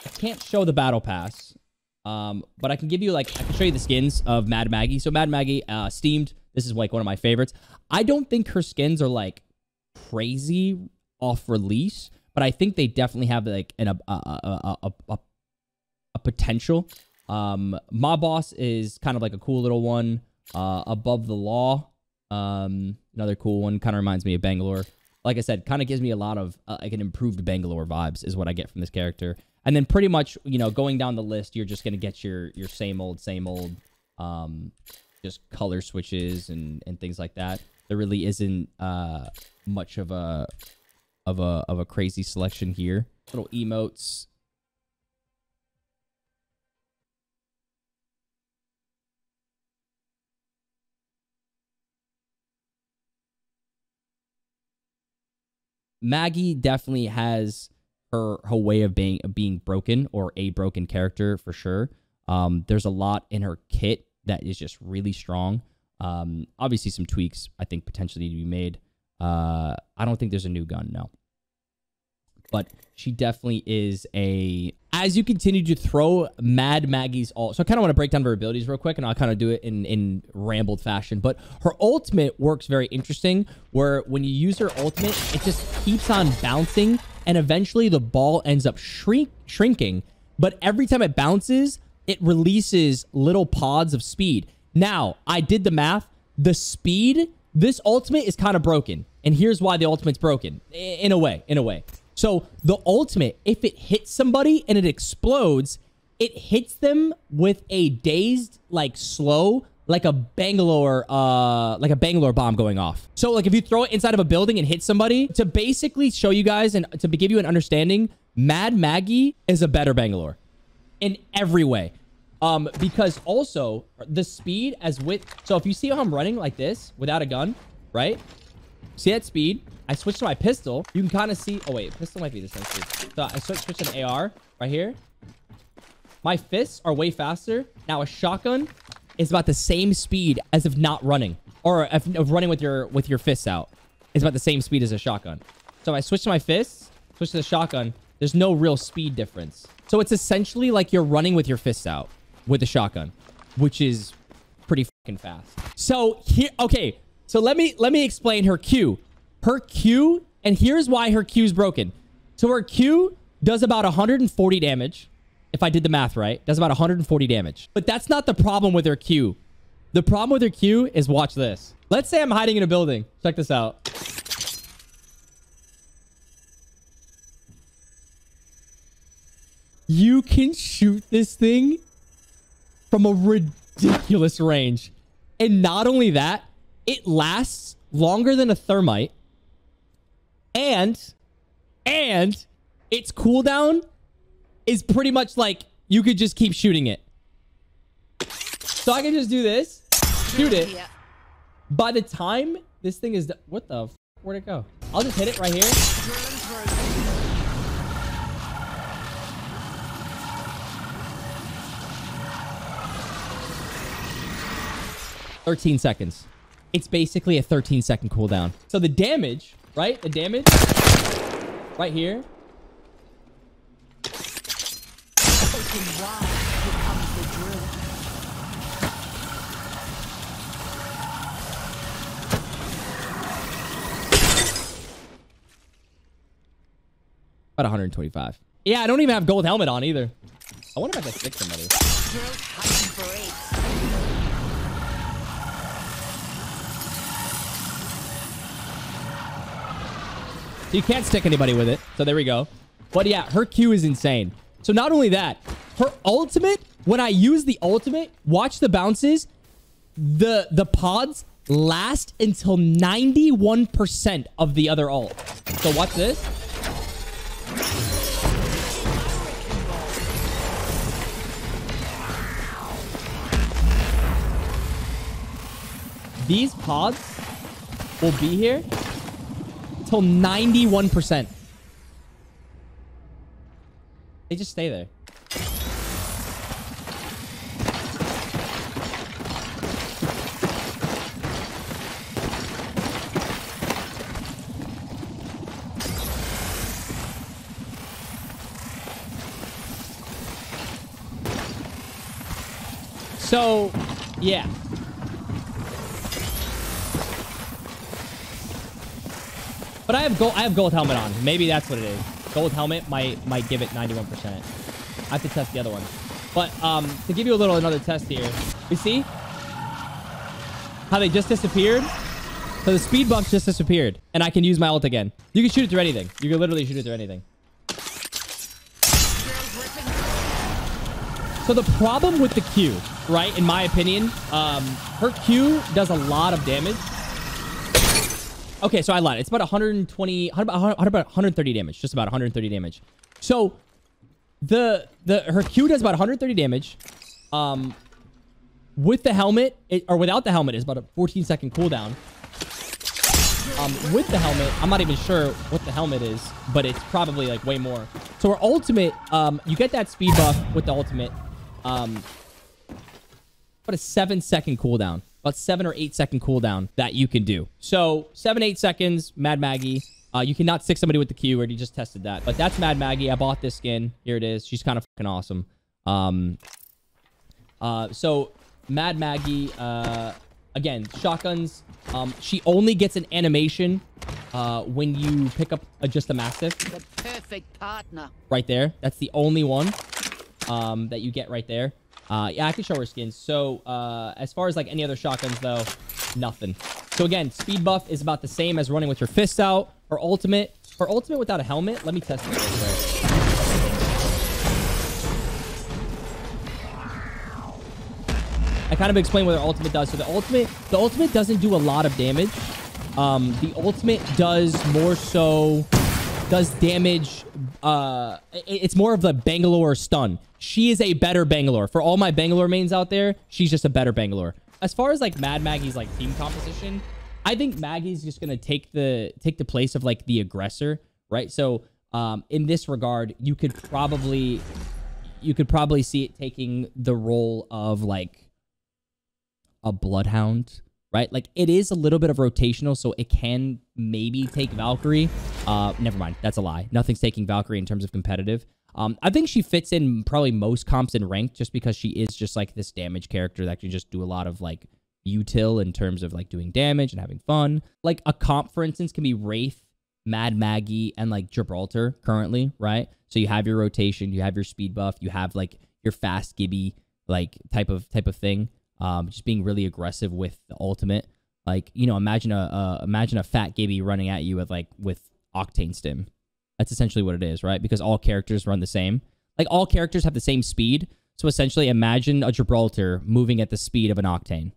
I can't show the battle pass. But I can give you, like, I can show you the skins of Mad Maggie. So Mad Maggie, steamed. This is, like, one of my favorites. I don't think her skins are, like, crazy off release, but I think they definitely have, like, a potential. My Boss is kind of like a cool little one. Above the Law, another cool one. Kind of reminds me of Bangalore. Like I said, kind of gives me a lot of, like, an improved Bangalore vibes is what I get from this character. And then pretty much, you know, going down the list, you're just going to get your same old, just color switches and things like that. There really isn't much of a crazy selection here. Little emotes. Maggie definitely has her way of being broken, or a broken character for sure. There's a lot in her kit that is just really strong. Obviously some tweaks I think potentially need to be made. I don't think there's a new gun, no. But she definitely is a... As you continue to throw Mad Maggie's ult... So I kind of want to break down her abilities real quick, and I'll kind of do it in rambled fashion. But her ultimate works very interesting, where when you use her ultimate, it just keeps on bouncing, and eventually the ball ends up shrinking. But every time it bounces, it releases little pods of speed. Now, I did the math. The speed... This ultimate is kind of broken. And here's why the ultimate's broken. In a way. So the ultimate, if it hits somebody and it explodes, it hits them with a dazed, like slow, like a Bangalore bomb going off. So like if you throw it inside of a building and hit somebody, to basically show you guys and to give you an understanding, Mad Maggie is a better Bangalore in every way. Because also the speed as with, so if you see how I'm running like this without a gun, right? See that speed? I switched to my pistol. You can kind of see, oh wait, pistol might be the sensitive. So I switched to an AR right here. My fists are way faster. Now a shotgun is about the same speed as if not running, or if running with your fists out. It's about the same speed as a shotgun. So I switched to my fists, switched to the shotgun. There's no real speed difference. So it's essentially like you're running with your fists out with the shotgun, which is pretty fucking fast. So here, okay. So let me explain her Q. Her Q, and here's why her Q is broken. So her Q does about 140 damage. If I did the math right, does about 140 damage. But that's not the problem with her Q. The problem with her Q is, watch this. Let's say I'm hiding in a building. Check this out. You can shoot this thing from a ridiculous range. And not only that, it lasts longer than a thermite. And its cooldown is pretty much like you could just keep shooting it. So I can just do this, shoot it. By the time this thing is done, what the f, where'd it go? I'll just hit it right here. $13 It's basically a 13-second cooldown. So the damage, right? The damage right here. About 125. Yeah, I don't even have gold helmet on either. I wonder if I can stick somebody. So you can't stick anybody with it. So there we go. But yeah, her Q is insane. So not only that, her ultimate, when I use the ultimate, watch the bounces. The pods last until 91% of the other ult. So watch this. These pods will be here till 91%. They just stay there. So, yeah. But I have gold helmet on. Maybe that's what it is. Gold helmet might give it 91%. I have to test the other one. But to give you another test here, you see how they just disappeared? So the speed buff just disappeared, and I can use my ult again. You can shoot it through anything. You can literally shoot it through anything. So the problem with the Q, right, in my opinion, her Q does a lot of damage. Okay, so I lied. It's about 120, about 130 damage. Just about 130 damage. So her Q does about 130 damage. With the helmet, or without the helmet, is about a 14-second cooldown. With the helmet, I'm not even sure what the helmet is, but it's probably like way more. So her ultimate, you get that speed buff with the ultimate. About a 7-second cooldown. About 7 or 8 second cooldown that you can do. So 7-8 seconds, Mad Maggie. You cannot stick somebody with the Q. Already just tested that. But that's Mad Maggie. I bought this skin. Here it is. She's kind of fucking awesome. So Mad Maggie, again, shotguns. She only gets an animation when you pick up just a Mastiff. The perfect partner. Right there. That's the only one that you get right there. Yeah, I can show her skins. So as far as like any other shotguns, though, nothing. So again, speed buff is about the same as running with your fists out. Her ultimate without a helmet. Let me test it real quick. I kind of explained what her ultimate does. So the ultimate doesn't do a lot of damage. The ultimate does more so does damage. It's more of the Bangalore stun. She is a better Bangalore. For all my Bangalore mains out there, she's just a better Bangalore. As far as like Mad Maggie's like team composition, I think Maggie's just gonna take the place of like the aggressor, right? So in this regard, you could probably see it taking the role of like a Bloodhound, right? Like it is a little bit of rotational, so it can maybe take Valkyrie. Never mind, that's a lie. Nothing's taking Valkyrie in terms of competitive. I think she fits in probably most comps in ranked just because she is just like this damage character that can just do a lot of like util in terms of like doing damage and having fun. Like a comp, for instance, can be Wraith, Mad Maggie, and like Gibraltar currently, right? So you have your rotation, you have your speed buff, you have like your fast Gibby like type of thing. Just being really aggressive with the ultimate. Like, you know, imagine a fat Gibby running at you with Octane Stim. That's essentially what it is, right? Because all characters run the same. Like, all characters have the same speed. So, essentially, imagine a Gibraltar moving at the speed of an Octane.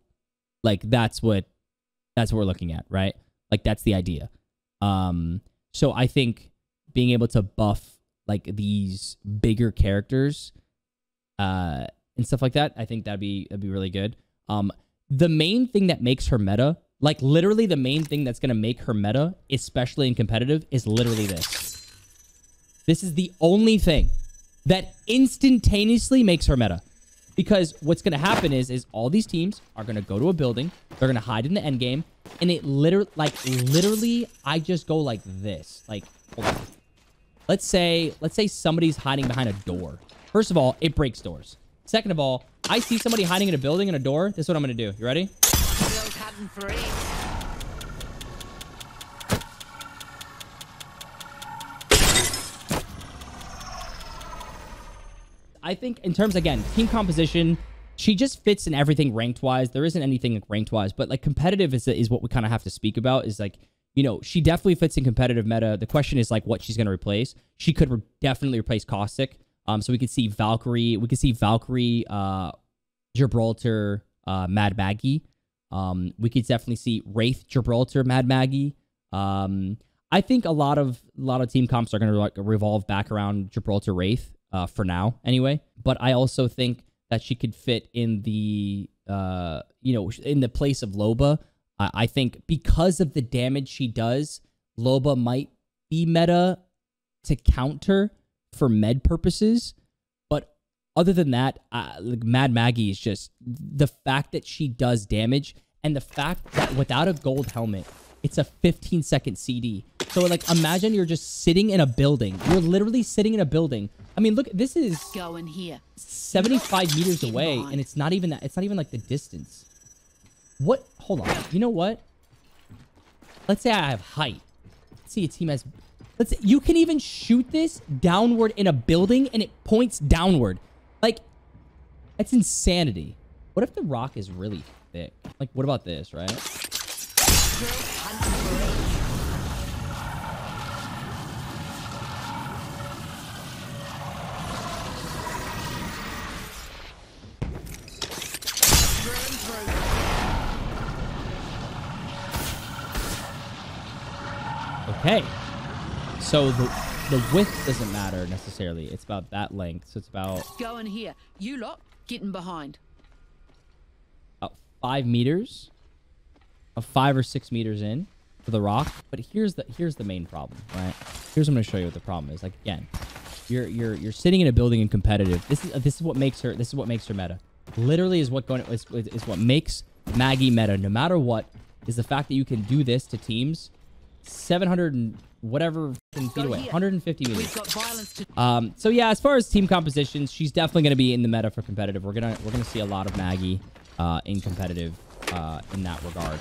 Like, that's what we're looking at, right? Like, that's the idea. So, I think being able to buff, like, these bigger characters and stuff like that, I think that'd be really good. The main thing that makes her meta, like, literally the main thing that's going to make her meta, especially in competitive, is literally this. This is the only thing that instantaneously makes her meta. Because what's going to happen is all these teams are going to go to a building. They're going to hide in the end game. And it literally, I just go like this. Like, hold on. Let's say somebody's hiding behind a door. First of all, it breaks doors. Second of all, I see somebody hiding in a building in a door. This is what I'm going to do. You ready? I think in terms, again, team composition, she just fits in everything ranked-wise. There isn't anything like ranked-wise, but like competitive is what we kind of have to speak about is like, you know, she definitely fits in competitive meta. The question is like what she's going to replace. She could definitely replace Caustic. So we could see Valkyrie. We could see Valkyrie, Gibraltar, Mad Maggie. We could definitely see Wraith, Gibraltar, Mad Maggie. I think a lot of team comps are going to like revolve back around Gibraltar, Wraith. For now, anyway. But I also think that she could fit in the, in the place of Loba. I think because of the damage she does, Loba might be meta to counter for med purposes. But other than that, like Mad Maggie is just the fact that she does damage and the fact that without a gold helmet, it's a 15-second CD. So, like, imagine you're just sitting in a building. You're literally sitting in a building I mean, look, this is Go in here. 75 meters Get away, behind. and it's not even that. It's not even like the distance. What? Hold on. You know what? Let's say I have height. Let's see a team has. Let's say you can even shoot this downward in a building, and it points downward. Like, that's insanity. What if the rock is really thick? Like, what about this, right? Okay. So the width doesn't matter necessarily. It's about that length. So it's about Go in here. You lot, getting behind. 5 meters. 5 or 6 meters in for the rock. But here's the main problem, right? Here's what I'm gonna show you what the problem is. Like, again, you're sitting in a building in competitive. This is what makes her meta. Literally is what what makes Maggie meta, no matter what, is the fact that you can do this to teams 700 and whatever feet away, 150 meters. We've got violence to So yeah, as far as team compositions, she's definitely going to be in the meta for competitive. We're gonna see a lot of Maggie in competitive in that regard.